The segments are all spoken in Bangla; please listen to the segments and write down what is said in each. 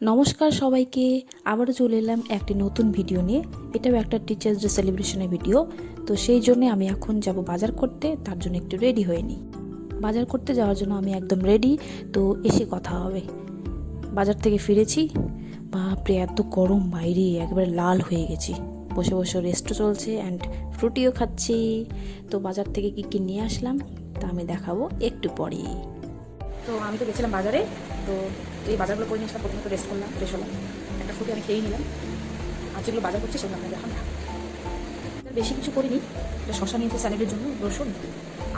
নমস্কার সবাইকে, আবারও চলে এলাম একটি নতুন ভিডিও নিয়ে। এটাও একটা টিচার্স ডে সেলিব্রেশনের ভিডিও। তো সেই জন্য আমি এখন যাব বাজার করতে, তার জন্য একটু রেডি হয়ে নিই। বাজার করতে যাওয়ার জন্য আমি একদম রেডি, তো এসে কথা হবে। বাজার থেকে ফিরেছি, বাপরে এত গরম বাইরে, একবারে লাল হয়ে গেছি। বসে বসে রেস্টও চলছে অ্যান্ড ফ্রুটিও খাচ্ছি। তো বাজার থেকে কী নিয়ে আসলাম তা আমি দেখাবো একটু পরেই। তো আমি তো গেছিলাম বাজারে, তো এই বাজারগুলো করে নিয়েছিলাম। প্রথমে তো রেস্ট করলাম, ফ্রেশ হলাম, একটা ফ্রুটি আমি খেয়েই নিলাম। আর যেগুলো বাজার করছি সেগুলো আপনাদের দেখান। বেশি কিছু করিনি, শশা নিয়েছি স্যালাডের জন্য, রসুন,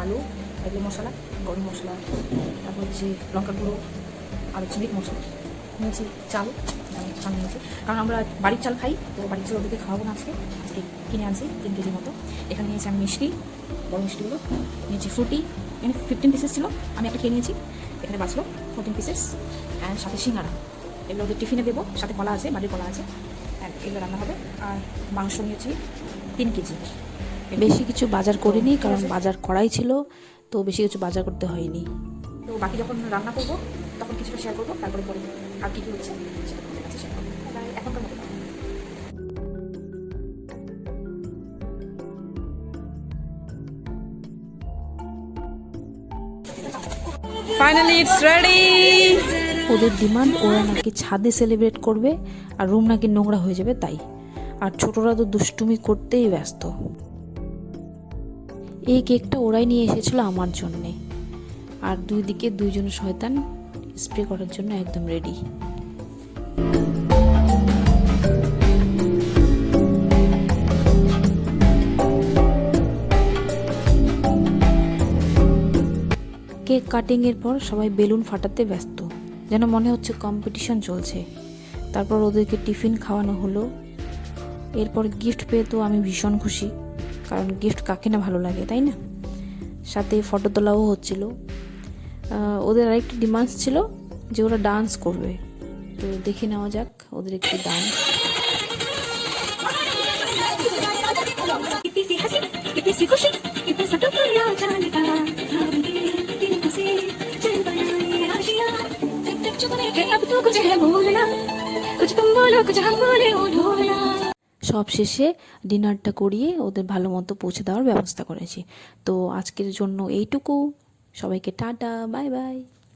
আলু, এগুলো মশলা, গরম মশলা, তারপর হচ্ছে লঙ্কা গুঁড়ো আর হচ্ছে মিট মশলা নিয়েছি। চাল চাল নিয়েছি, কারণ আমরা বাড়ির চাল খাই, তো বাড়ির চাল ওদেরকে খাওয়াবো না। আজকে কিনে আনছি 3 কেজির মতো। এখানে নিয়েছি আমি মিষ্টি, বড় মিষ্টিগুলো নিয়েছি। ফ্রুটি এখানে 15 পিসেস ছিল, আমি একটা খেয়ে নিয়েছি। এখানে বাঁচলো 14 পিসেস অ্যান্ড সাথে সিঙ্গারা। এগুলো ওদের টিফিনে দেবো, সাথে কলা আছে, বাড়ির কলা আছে, অ্যান্ড এগুলো রান্না হবে। আর মাংস নিয়েছি 3 কেজি। বেশি কিছু বাজার করিনি, কারণ বাজার করাই ছিল, তো বেশি কিছু বাজার করতে হয়নি। তো বাকি যখন রান্না করবো তখন কিছুটা শেয়ার করবো, তারপরে পরে আর কী হচ্ছে সেটা তোমাদের কাছে শেয়ার করবো। এখনকার মতো ফাইনালি ইটস রেডি। ওদের ডিমান্ড, ওরা নাকি ছাদে সেলিব্রেট করবে আর রুম নাকি নোংরা হয়ে যাবে তাই। আর ছোটরা তো দুষ্টুমি করতেই ব্যস্ত। এই কেকটা ওরাই নিয়ে এসেছিল আমার জন্যে। আর দুই দিকে দুইজন শয়তান স্প্রে করার জন্য একদম রেডি। কেক কাটিংয়ের পর সবাই বেলুন ফাটাতে ব্যস্ত, যেন মনে হচ্ছে কম্পিটিশন চলছে। তারপর ওদেরকে টিফিন খাওয়ানো হলো। এরপর গিফট পেয়ে তো আমি ভীষণ খুশি, কারণ গিফট কাকে না ভালো লাগে, তাই না? সাথে ফটো তোলাও হচ্ছিল। ওদের আরেকটি ডিমান্ডস ছিল যে ওরা ডান্স করবে, তো দেখে নেওয়া যাক ওদের একটি ডান্স। সব শেষে ডিনারটা করিয়ে ওদের ভালো মতো পৌঁছে দেওয়ার ব্যবস্থা করেছি। তো আজকের জন্য এইটুকু। সবাইকে টাটা, বাই বাই।